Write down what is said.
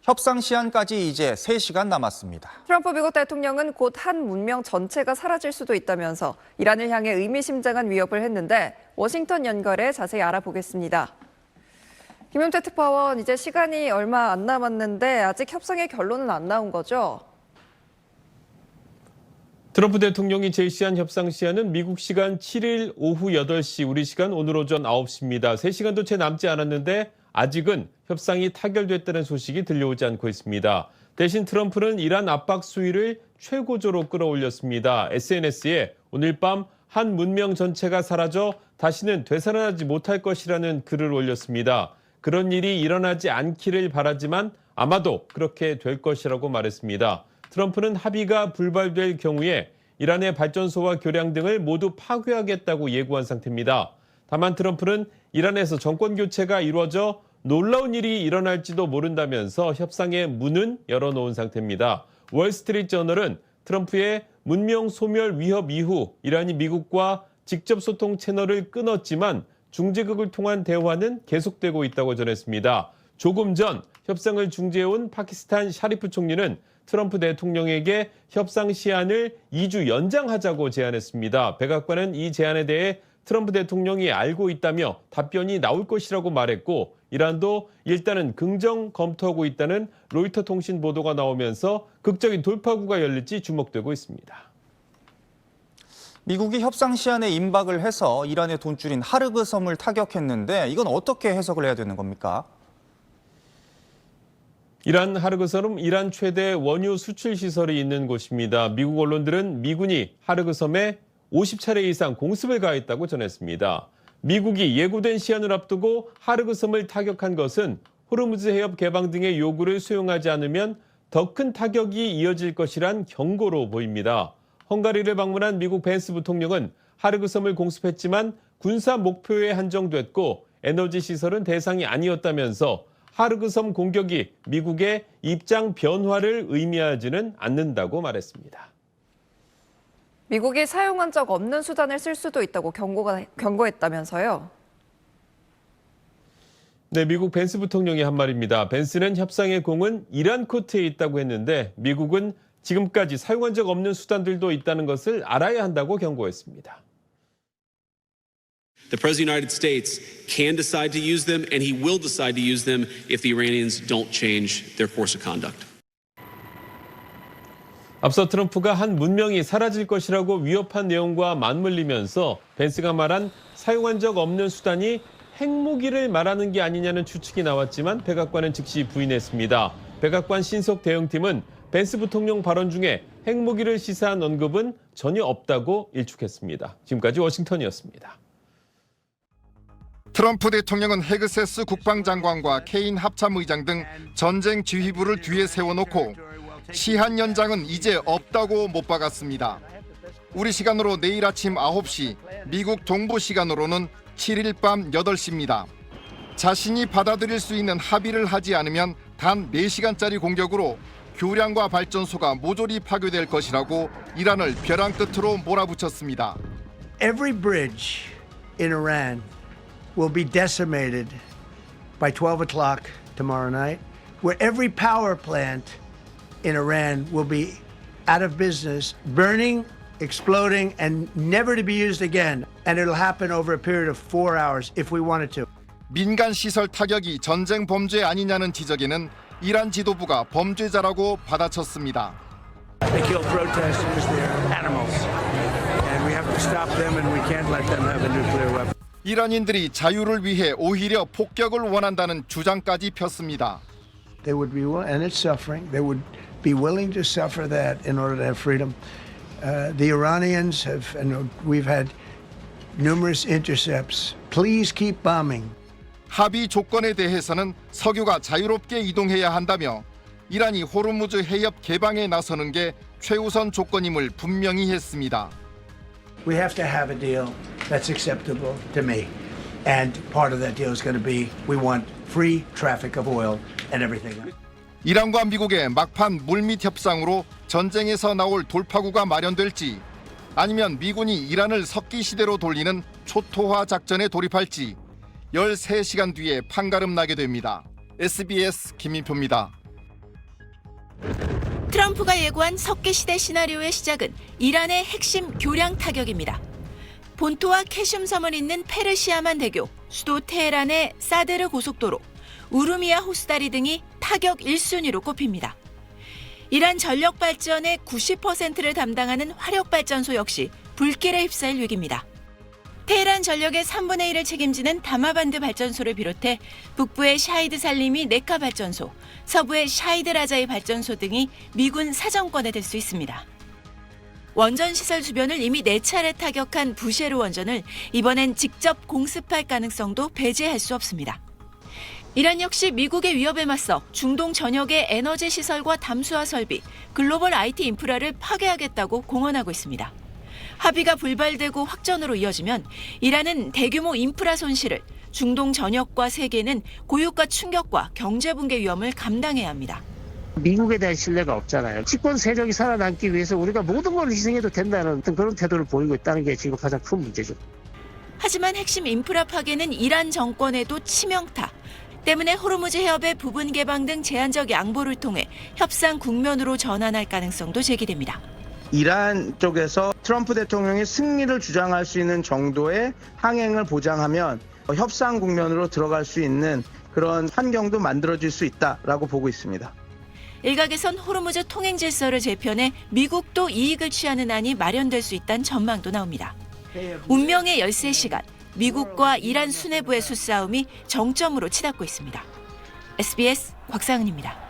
협상 시한까지 이제 3시간 남았습니다. 트럼프 미국 대통령은 곧 한 문명 전체가 사라질 수도 있다면서 이란을 향해 의미심장한 위협을 했는데 워싱턴 연결해 자세히 알아보겠습니다. 김용태 특파원, 이제 시간이 얼마 안 남았는데 아직 협상의 결론은 안 나온 거죠? 트럼프 대통령이 제시한 협상 시한은 미국 시간 7일 오후 8시, 우리 시간 오늘 오전 9시입니다. 3시간도 채 남지 않았는데 아직은 협상이 타결됐다는 소식이 들려오지 않고 있습니다. 대신 트럼프는 이란 압박 수위를 최고조로 끌어올렸습니다. SNS에 오늘 밤 한 문명 전체가 사라져 다시는 되살아나지 못할 것이라는 글을 올렸습니다. 그런 일이 일어나지 않기를 바라지만 아마도 그렇게 될 것이라고 말했습니다. 트럼프는 합의가 불발될 경우에 이란의 발전소와 교량 등을 모두 파괴하겠다고 예고한 상태입니다. 다만 트럼프는 이란에서 정권 교체가 이루어져 놀라운 일이 일어날지도 모른다면서 협상의 문은 열어놓은 상태입니다. 월스트리트저널은 트럼프의 문명 소멸 위협 이후 이란이 미국과 직접 소통 채널을 끊었지만 중재극을 통한 대화는 계속되고 있다고 전했습니다. 조금 전 협상을 중재해온 파키스탄 샤리프 총리는 트럼프 대통령에게 협상 시한을 2주 연장하자고 제안했습니다. 백악관은 이 제안에 대해 트럼프 대통령이 알고 있다며 답변이 나올 것이라고 말했고, 이란도 일단은 긍정 검토하고 있다는 로이터 통신 보도가 나오면서 극적인 돌파구가 열릴지 주목되고 있습니다. 미국이 협상 시한에 임박을 해서 이란의 돈줄인 하르그 섬을 타격했는데 이건 어떻게 해석을 해야 되는 겁니까? 이란 하르그 섬은 이란 최대 원유 수출 시설이 있는 곳입니다. 미국 언론들은 미군이 하르그 섬에 50차례 이상 공습을 가했다고 전했습니다. 미국이 예고된 시한을 앞두고 하르그 섬을 타격한 것은 호르무즈 해협 개방 등의 요구를 수용하지 않으면 더 큰 타격이 이어질 것이란 경고로 보입니다. 헝가리를 방문한 미국 벤스 부통령은 하르그 섬을 공습했지만 군사 목표에 한정됐고 에너지 시설은 대상이 아니었다면서 하르그 섬 공격이 미국의 입장 변화를 의미하지는 않는다고 말했습니다. 미국이 사용한 적 없는 수단을 쓸 수도 있다고 경고했다면서요? 네, 미국 벤스 부통령이 한 말입니다. 벤스는 협상의 공은 이란 코트에 있다고 했는데 미국은 지금까지 사용한 적 없는 수단들도 있다는 것을 알아야 한다고 경고했습니다. The President of the United States can decide to use them, and he will decide to use them if the Iranians don't change their course of conduct. 앞서 트럼프가 한 문명이 사라질 것이라고 위협한 내용과 맞물리면서 벤스가 말한 사용한 적 없는 수단이 핵무기를 말하는 게 아니냐는 추측이 나왔지만 백악관은 즉시 부인했습니다. 백악관 신속 대응팀은 벤스 부통령 발언 중에 핵무기를 시사한 언급은 전혀 없다고 일축했습니다. 지금까지 워싱턴이었습니다. 트럼프 대통령은 헤그세스 국방장관과 케인 합참의장 등 전쟁 지휘부를 뒤에 세워놓고 시한 연장은 이제 없다고 못 박았습니다. 우리 시간으로 내일 아침 9시, 미국 동부 시간으로는 7일 밤 8시입니다. 자신이 받아들일 수 있는 합의를 하지 않으면 단 4시간짜리 공격으로 교량과 발전소가 모조리 파괴될 것이라고 이란을 벼랑 끝으로 몰아붙였습니다. Every bridge in Iran will be decimated by 12 o'clock tomorrow night, where every power plant in Iran will be out of business, burning, exploding, and never to be used again. And it'll happen over a period of 4 hours if we wanted to. 민간 시설 타격이 전쟁 범죄 아니냐는 지적에는 이란 지도부가 범죄자라고 받아쳤습니다. They kill protesters, they're animals. And we have to stop them and we can't let them have a nuclear weapon. 이란인들이 자유를 위해 오히려 폭격을 원한다는 주장까지 폈습니다. They would be willing, and it's suffering. They would be willing to suffer that in order to have freedom. The Iranians have, and we've had numerous intercepts. Please keep bombing. 합의 조건에 대해서는 석유가 자유롭게 이동해야 한다며 이란이 호르무즈 해협 개방에 나서는 게 최우선 조건임을 분명히 했습니다. We have to have a deal that's acceptable to me. And part of that deal is going to be we want free traffic of oil and everything else. 이란과 미국의 막판 물밑 협상으로 전쟁에서 나올 돌파구가 마련될지 아니면 미군이 이란을 석기 시대로 돌리는 초토화 작전에 돌입할지 13시간 뒤에 판가름 나게 됩니다. SBS 김민표입니다. 트럼프가 예고한 석기시대 시나리오의 시작은 이란의 핵심 교량 타격입니다. 본토와 캐슘 섬을 잇는 페르시아만 대교, 수도 테헤란의 사드르 고속도로, 우르미아 호스다리 등이 타격 1순위로 꼽힙니다. 이란 전력 발전의 90%를 담당하는 화력발전소 역시 불길에 휩싸일 위기입니다. 테헤란 전력의 3분의 1을 책임지는 다마반드 발전소를 비롯해 북부의 샤히드 살리미 네카 발전소, 서부의 샤히드 라자이 발전소 등이 미군 사정권에 들 수 있습니다. 원전 시설 주변을 이미 4차례 타격한 부셰르 원전을 이번엔 직접 공습할 가능성도 배제할 수 없습니다. 이란 역시 미국의 위협에 맞서 중동 전역의 에너지 시설과 담수화 설비, 글로벌 IT 인프라를 파괴하겠다고 공언하고 있습니다. 합의가 불발되고 확전으로 이어지면 이란은 대규모 인프라 손실을, 중동 전역과 세계는 고유가 충격과 경제 붕괴 위험을 감당해야 합니다. 미국에 대한 신뢰가 없잖아요. 집권 세력이 살아남기 위해서 우리가 모든 걸 희생해도 된다는 그런 태도를 보이고 있다는 게 지금 가장 큰 문제죠. 하지만 핵심 인프라 파괴는 이란 정권에도 치명타. 때문에 호르무즈 해협의 부분 개방 등 제한적 양보를 통해 협상 국면으로 전환할 가능성도 제기됩니다. 이란 쪽에서 트럼프 대통령이 승리를 주장할 수 있는 정도의 항행을 보장하면 협상 국면으로 들어갈 수 있는 그런 환경도 만들어질 수 있다라고 보고 있습니다. 일각에선 호르무즈 통행 질서를 재편해 미국도 이익을 취하는 안이 마련될 수 있다는 전망도 나옵니다. 운명의 13시간, 미국과 이란 수뇌부의 수싸움이 정점으로 치닫고 있습니다. SBS 곽상은입니다.